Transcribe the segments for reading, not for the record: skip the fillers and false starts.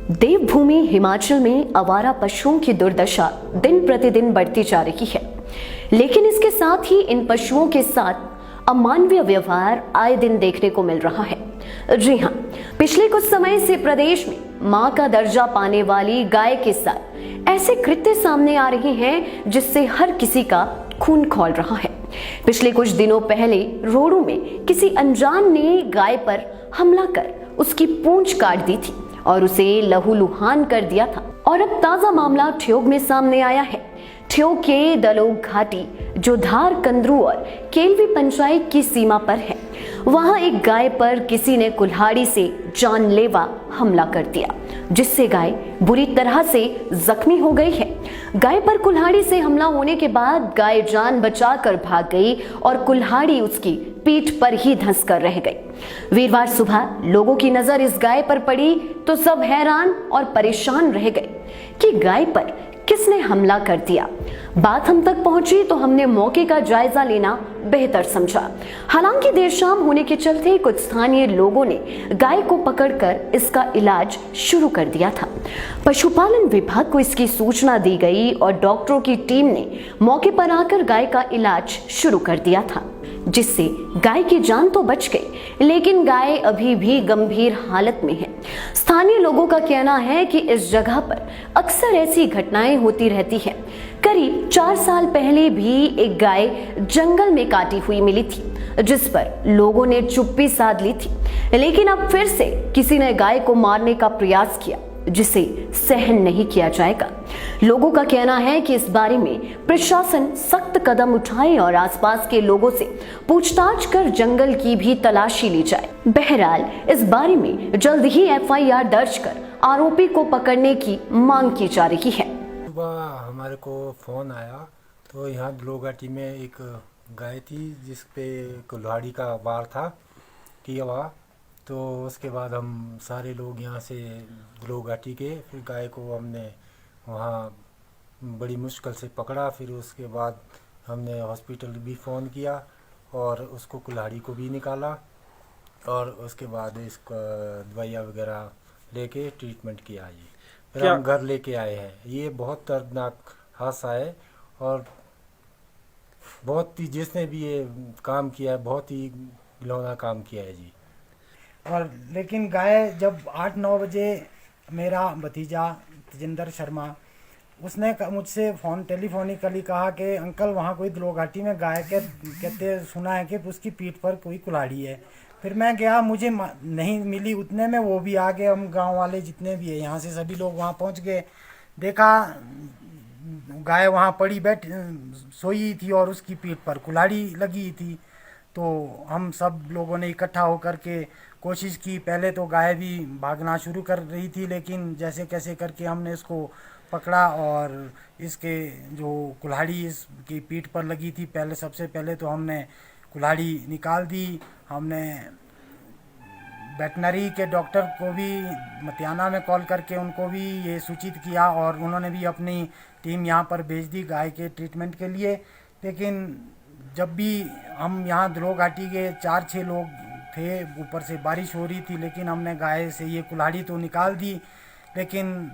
देवभूमि हिमाचल में आवारा पशुओं की दुर्दशा दिन प्रतिदिन बढ़ती जा रही है, लेकिन इसके साथ ही इन पशुओं के साथ अमानवीय व्यवहार आए दिन देखने को मिल रहा है। जी हाँ, पिछले कुछ समय से प्रदेश में मां का दर्जा पाने वाली गाय के साथ ऐसे कृत्य सामने आ रहे हैं जिससे हर किसी का खून खौल रहा है। पिछले कुछ दिनों पहले रोडू में किसी अनजान ने गाय पर हमला कर उसकी पूंछ काट दी थी और उसे लहूलुहान कर दिया था। और अब ताजा मामला ठियोग में सामने आया है। ठियोग के दलोग घाटी जो धार, कंदरू और केलवी पंचायत की सीमा पर है, वहां एक गाय पर किसी ने कुल्हाड़ी से जानलेवा हमला कर दिया, जिससे गाय बुरी तरह से जख्मी हो गई है। गाय पर कुल्हाड़ी से हमला होने के बाद गाय जान बचाकर भाग गई और कुल्हाड़ी उसकी पीठ पर ही धंस कर रह गई। वीरवार सुबह लोगों की नजर इस गाय पर पड़ी तो सब हैरान और परेशान रह गए कि गाय पर किसने हमला कर दिया। बात हम तक पहुंची तो हमने मौके का जायजा लेना बेहतर समझा। हालांकि देर शाम होने के चलते कुछ स्थानीय लोगों ने गाय को पकड़कर इसका इलाज शुरू कर दिया था। पशुपालन विभाग को इसकी सूचना दी गई और डॉक्टरों की टीम ने मौके पर आकर गाय का इलाज शुरू कर दिया था, जिससे गाय की जान तो बच गई, लेकिन गाय अभी भी गंभीर हालत में है। स्थानीय लोगों का कहना है कि इस जगह पर अक्सर ऐसी घटनाएं होती रहती हैं। करीब 4 साल पहले भी एक गाय जंगल में काटी हुई मिली थी, जिस पर लोगों ने चुप्पी साध ली थी, लेकिन अब फिर से किसी ने गाय को मारने का प्रयास किया, जिसे सहन नहीं किया जाएगा। लोगों का कहना है कि इस बारे में प्रशासन सख्त कदम उठाए और आसपास के लोगों से पूछताछ कर जंगल की भी तलाशी ली जाए। बहरहाल इस बारे में जल्द ही एफआईआर दर्ज कर आरोपी को पकड़ने की मांग की जा रही है। सुबह हमारे को फ़ोन आया तो यहाँ दलोघाटी में एक गाय थी जिस पे कुल्हाड़ी का वार था किया हुआ। तो उसके बाद हम सारे लोग यहाँ से दलोघाटी के, फिर गाय को हमने वहाँ बड़ी मुश्किल से पकड़ा। फिर उसके बाद हमने हॉस्पिटल भी फ़ोन किया और उसको कुल्हाड़ी को भी निकाला और उसके बाद इसका दवाइयाँ वगैरह लेके ट्रीटमेंट किया। ये फिर हम घर लेके आए हैं। ये बहुत दर्दनाक हादसा है और बहुत ही, जिसने भी ये काम किया है बहुत ही घिनौना काम किया है जी। और लेकिन गाय जब 8-9 बजे मेरा भतीजा तेजिंदर शर्मा उसने मुझसे टेलीफोनिकली कहा कि अंकल वहाँ कोई दलोघाटी में गाय के कहते सुना है कि उसकी पीठ पर कोई कुल्हाड़ी है। फिर मैं गया, मुझे नहीं मिली, उतने में वो भी आ गए। हम गांव वाले जितने भी है यहाँ से सभी लोग वहाँ पहुँच गए। देखा गाय वहाँ पड़ी सोई थी और उसकी पीठ पर कुल्हाड़ी लगी थी। तो हम सब लोगों ने इकट्ठा होकर के कोशिश की। पहले तो गाय भी भागना शुरू कर रही थी, लेकिन जैसे कैसे करके हमने इसको पकड़ा और इसके जो कुल्हाड़ी इसकी पीठ पर लगी थी, सबसे पहले तो हमने कुल्हाड़ी निकाल दी। हमने वेटनरी के डॉक्टर को भी मतियाना में कॉल करके उनको भी ये सूचित किया और उन्होंने भी अपनी टीम यहाँ पर भेज दी गाय के ट्रीटमेंट के लिए। लेकिन जब भी हम यहाँ दलोघाटी के 4-6 लोग थे, ऊपर से बारिश हो रही थी, लेकिन हमने गाय से ये कुल्हाड़ी तो निकाल दी, लेकिन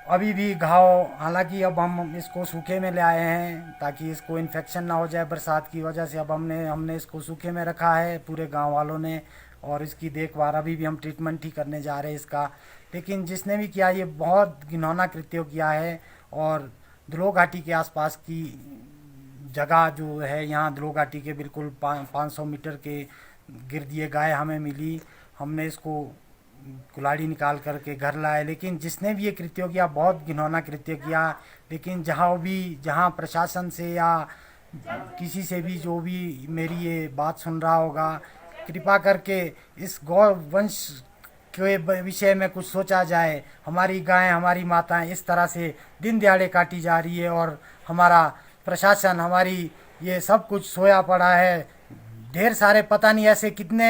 अभी भी घाव, हालांकि अब हम इसको सूखे में ले आए हैं ताकि इसको इन्फेक्शन ना हो जाए बरसात की वजह से। अब हमने इसको सूखे में रखा है पूरे गांव वालों ने, और इसकी देखभाल अभी भी हम ट्रीटमेंट ही करने जा रहे हैं इसका। लेकिन जिसने भी किया ये बहुत घिनौना कृत्य किया है। और दलोघाटी के आसपास की जगह जो है, यहाँ दलोघाटी के बिल्कुल 500 मीटर के गिर्द ये गाय हमें मिली। हमने इसको कुल्हाड़ी निकाल करके घर लाए। लेकिन जिसने भी ये कृत्य किया बहुत घिनौना कृत्य किया। लेकिन जहाँ प्रशासन से या किसी से भी जो भी मेरी ये बात सुन रहा होगा, कृपा करके इस गौ वंश के विषय में कुछ सोचा जाए। हमारी गायें, हमारी माताएं इस तरह से दिन दिहाड़े काटी जा रही है और हमारा प्रशासन, हमारी ये सब कुछ सोया पड़ा है। ढेर सारे पता नहीं ऐसे कितने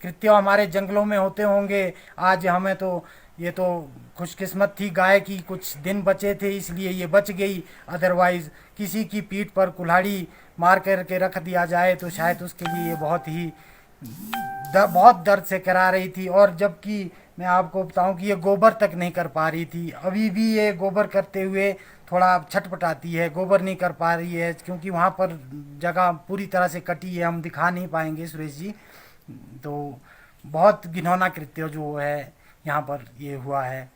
कृत्य हमारे जंगलों में होते होंगे। आज हमें तो ये तो खुशकिस्मत थी, गाय की कुछ दिन बचे थे इसलिए ये बच गई। अदरवाइज़ किसी की पीठ पर कुल्हाड़ी मार करके रख दिया जाए तो शायद उसके लिए ये बहुत दर्द से करा रही थी। और जबकि मैं आपको बताऊं कि ये गोबर तक नहीं कर पा रही थी। अभी भी ये गोबर करते हुए थोड़ा छटपटाती है, गोबर नहीं कर पा रही है क्योंकि वहाँ पर जगह पूरी तरह से कटी है, हम दिखा नहीं पाएंगे सुरेश जी। तो बहुत घिनौना कृत्य जो है यहाँ पर ये हुआ है।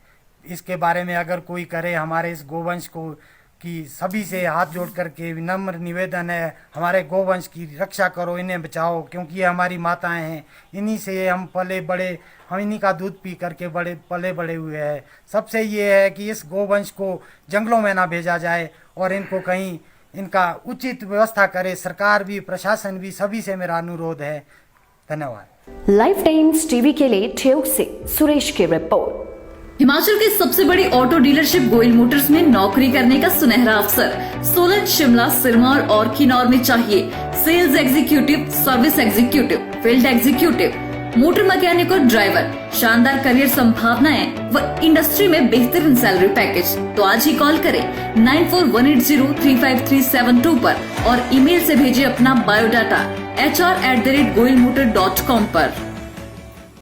इसके बारे में अगर कोई करे हमारे इस गोवंश को, कि सभी से हाथ जोड़ करके विनम्र निवेदन है, हमारे गोवंश की रक्षा करो, इन्हें बचाओ, क्योंकि ये हमारी माताएं हैं, इन्हीं से हम पले बड़े, हम इन्हीं का दूध पी करके पले बड़े हुए हैं। सबसे ये है कि इस गोवंश को जंगलों में ना भेजा जाए और इनको कहीं इनका उचित व्यवस्था करे सरकार भी, प्रशासन भी, सभी से मेरा अनुरोध है। धन्यवाद। लाइफ टाइम्स टीवी के लिए ठेउक से सुरेश की रिपोर्ट। हिमाचल की सबसे बड़ी ऑटो डीलरशिप गोयल मोटर्स में नौकरी करने का सुनहरा अवसर सोलन, शिमला, सिरमौर और किन्नौर में चाहिए sales executive, service executive, field executive, motor mechanic और ड्राइवर। शानदार करियर संभावनाएं व इंडस्ट्री में बेहतरीन सैलरी पैकेज। तो आज ही कॉल करें 9418035372 पर और ईमेल से भेजिए अपना बायोडाटा hr@goilmotor.com पर।